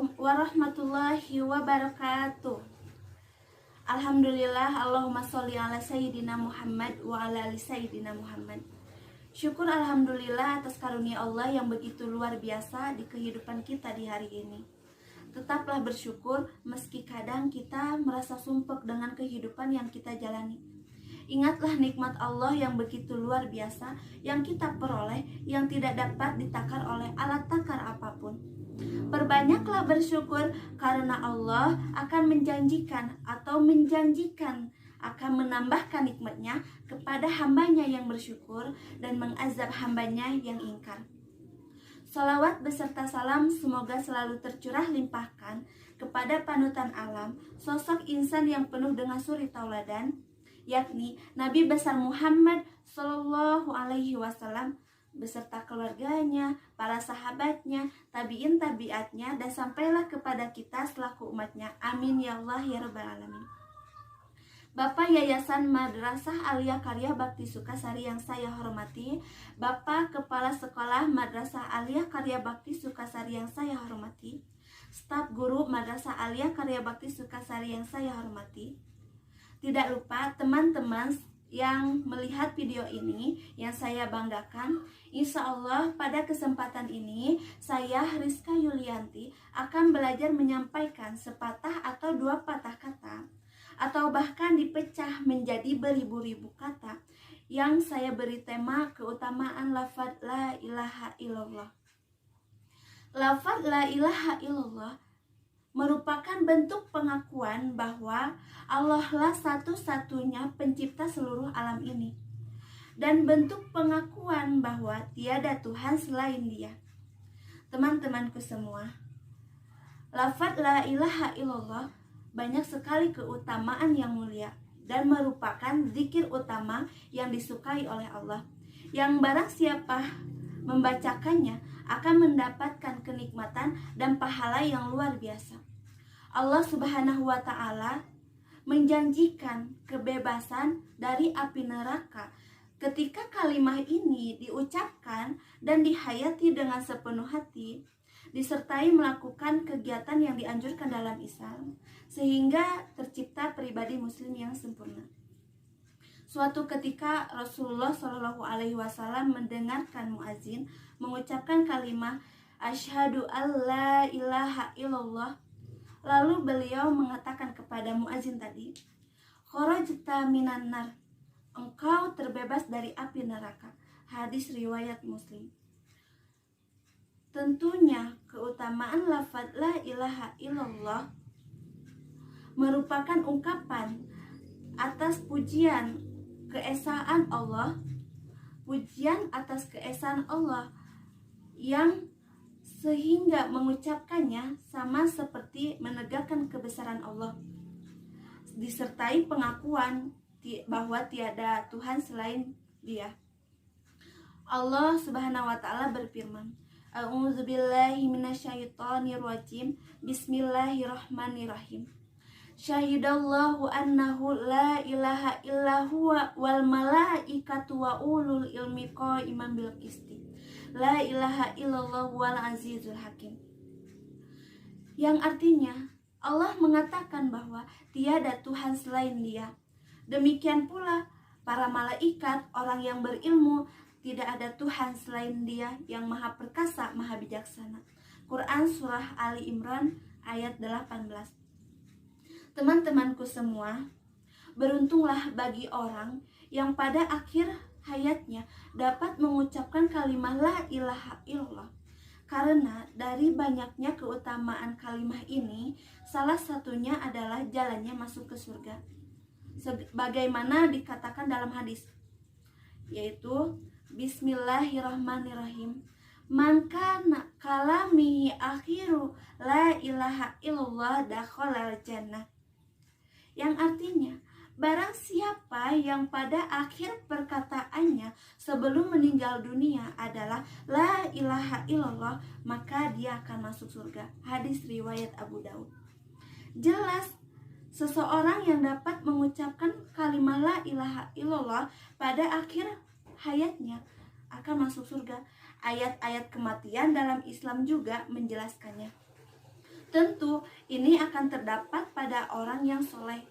Assalamualaikum warahmatullahi wabarakatuh. Alhamdulillah, Allahumma sholli ala sayyidina Muhammad wa ala ali sayyidina Muhammad. Syukur alhamdulillah atas karunia Allah yang begitu luar biasa di kehidupan kita di hari ini. Tetaplah bersyukur meski kadang kita merasa sumpek dengan kehidupan yang kita jalani. Ingatlah nikmat Allah yang begitu luar biasa yang kita peroleh, yang tidak dapat ditakar oleh alat takar apapun. Perbanyaklah bersyukur karena Allah akan menjanjikan akan menambahkan nikmatnya kepada hambanya yang bersyukur dan mengazab hambanya yang ingkar. Salawat beserta salam semoga selalu tercurah limpahkan kepada panutan alam, sosok insan yang penuh dengan suri tauladan, yakni Nabi besar Muhammad Sallallahu Alaihi Wasallam beserta keluarganya, para sahabatnya, tabiin tabiatnya, dan sampailah kepada kita selaku umatnya. Amin ya Allah ya Rabbal Alamin. Bapak Yayasan Madrasah Alia Karya Bakti Sukasari yang saya hormati, Bapak Kepala Sekolah Madrasah Alia Karya Bakti Sukasari yang saya hormati, staf guru Madrasah Alia Karya Bakti Sukasari yang saya hormati, tidak lupa teman-teman yang melihat video ini yang saya banggakan. Insya Allah pada kesempatan ini saya Rizka Yulianti akan belajar menyampaikan sepatah atau dua patah kata atau bahkan dipecah menjadi beribu-ribu kata yang saya beri tema keutamaan lafaz la ilaha illallah. Lafaz la ilaha illallah merupakan bentuk pengakuan bahwa Allah lah satu-satunya pencipta seluruh alam ini, dan bentuk pengakuan bahwa tiada Tuhan selain Dia. Teman-temanku semua, lafaz la ilaha illallah banyak sekali keutamaan yang mulia dan merupakan zikir utama yang disukai oleh Allah, yang barang siapa membacakannya akan mendapatkan kenikmatan dan pahala yang luar biasa. Allah Subhanahu wa Ta'ala menjanjikan kebebasan dari api neraka ketika kalimat ini diucapkan dan dihayati dengan sepenuh hati, disertai melakukan kegiatan yang dianjurkan dalam Islam, sehingga tercipta pribadi muslim yang sempurna. Suatu ketika Rasulullah Shallallahu Alaihi Wasallam mendengarkan muazin mengucapkan kalimat asyhadu alla ilaha illallah. Lalu beliau mengatakan kepada muazin tadi, kharajta minan nar, engkau terbebas dari api neraka. Hadis riwayat Muslim. Tentunya keutamaan lafaz la ilaha illallah merupakan ungkapan atas pujian keesaan Allah, pujian atas keesaan Allah yang sehingga mengucapkannya sama seperti menegakkan kebesaran Allah, disertai pengakuan bahwa tiada Tuhan selain Dia. Allah Subhanahu wa Ta'ala berfirman, A'udzubillahi minasyaitonirrajim. Bismillahirrahmanirrahim. Syahidallahu annahu la ilaha illa huwa wal malaikatu wa ulul ilmi qa'iman bil qisti. La ilaha illallah wal azizul hakim. Yang artinya Allah mengatakan bahwa tiada Tuhan selain Dia. Demikian pula para malaikat, orang yang berilmu, tidak ada Tuhan selain Dia yang maha perkasa, maha bijaksana. Quran Surah Ali Imran ayat 18. Teman-temanku semua, beruntunglah bagi orang yang pada akhir hayatnya dapat mengucapkan kalimat la ilaha illallah. Karena dari banyaknya keutamaan kalimat ini, salah satunya adalah jalannya masuk ke surga. Sebagaimana dikatakan dalam hadis, yaitu Bismillahirrahmanirrahim. Man kana kalamihi akhiru la ilaha illallah dakhalal jannah. Yang artinya, barang siapa yang pada akhir perkataannya sebelum meninggal dunia adalah la ilaha illallah, maka dia akan masuk surga. Hadis riwayat Abu Daud. Jelas, seseorang yang dapat mengucapkan kalimat la ilaha illallah pada akhir hayatnya akan masuk surga. Ayat-ayat kematian dalam Islam juga menjelaskannya. Tentu ini akan terdapat pada orang yang soleh.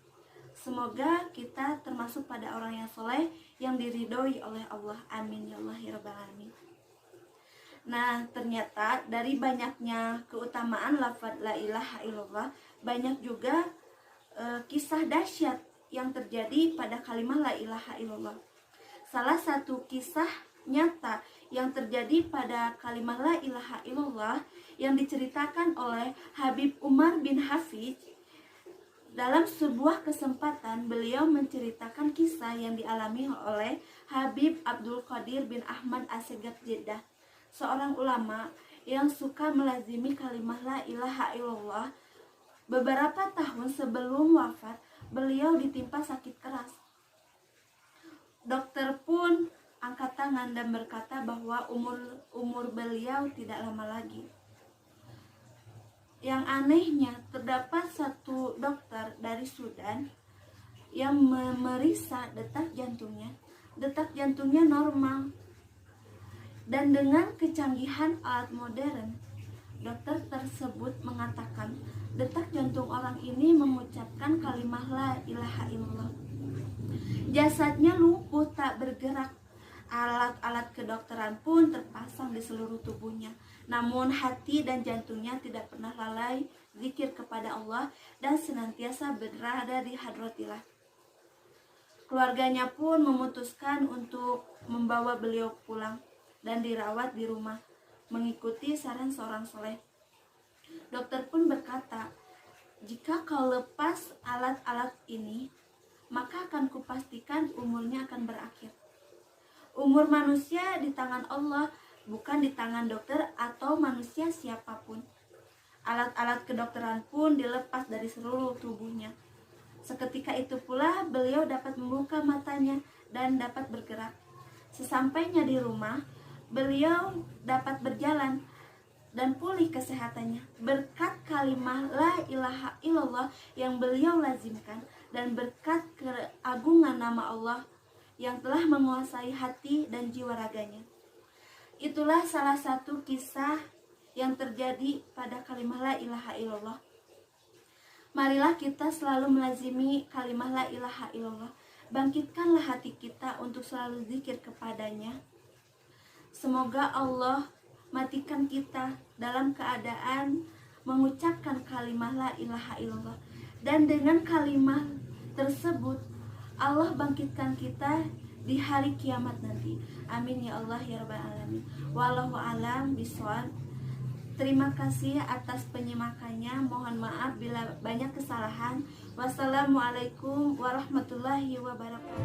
Semoga kita termasuk pada orang yang soleh yang diridhoi oleh Allah. Amin ya Allah ya rabbal alamin. Nah, ternyata dari banyaknya keutamaan lafaz la ilaha illallah, banyak juga kisah dahsyat yang terjadi pada kalimat la ilaha illallah. Salah satu kisah nyata yang terjadi pada kalimat la ilaha illallah yang diceritakan oleh Habib Umar bin Hafiz. Dalam sebuah kesempatan, beliau menceritakan kisah yang dialami oleh Habib Abdul Qadir bin Ahmad Assegaf Jeddah, seorang ulama yang suka melazimi kalimat la ilaha illallah. Beberapa tahun sebelum wafat, beliau ditimpa sakit keras. Dokter pun angkat tangan dan berkata bahwa umur beliau tidak lama lagi. Yang anehnya, terdapat satu dokter dari Sudan yang memeriksa detak jantungnya. Detak jantungnya normal. Dan dengan kecanggihan alat modern, dokter tersebut mengatakan detak jantung orang ini mengucapkan kalimat la ilaha illallah. Jasadnya lumpuh tak bergerak. Alat-alat kedokteran pun terpasang di seluruh tubuhnya. Namun hati dan jantungnya tidak pernah lalai zikir kepada Allah dan senantiasa berada di hadratillah. Keluarganya pun memutuskan untuk membawa beliau pulang dan dirawat di rumah, mengikuti saran seorang soleh. Dokter pun berkata, jika kau lepas alat-alat ini, maka akan kupastikan umurnya akan berakhir. Umur manusia di tangan Allah, bukan di tangan dokter atau manusia siapapun. Alat-alat kedokteran pun dilepas dari seluruh tubuhnya. Seketika itu pula beliau dapat membuka matanya dan dapat bergerak. Sesampainya di rumah, beliau dapat berjalan dan pulih kesehatannya berkat kalimat la ilaha illallah yang beliau lazimkan dan berkat keagungan nama Allah yang telah menguasai hati dan jiwa raganya. Itulah salah satu kisah yang terjadi pada kalimat la ilaha illallah. Marilah kita selalu melazimi kalimat la ilaha illallah. Bangkitkanlah hati kita untuk selalu zikir kepadanya. Semoga Allah matikan kita dalam keadaan mengucapkan kalimat la ilaha illallah. Dan dengan kalimat tersebut Allah bangkitkan kita di hari kiamat nanti. Amin ya Allah ya rabbal alamin. Wallahu alam bishawab. Terima kasih atas penyimakannya. Mohon maaf bila banyak kesalahan. Wassalamualaikum warahmatullahi wabarakatuh.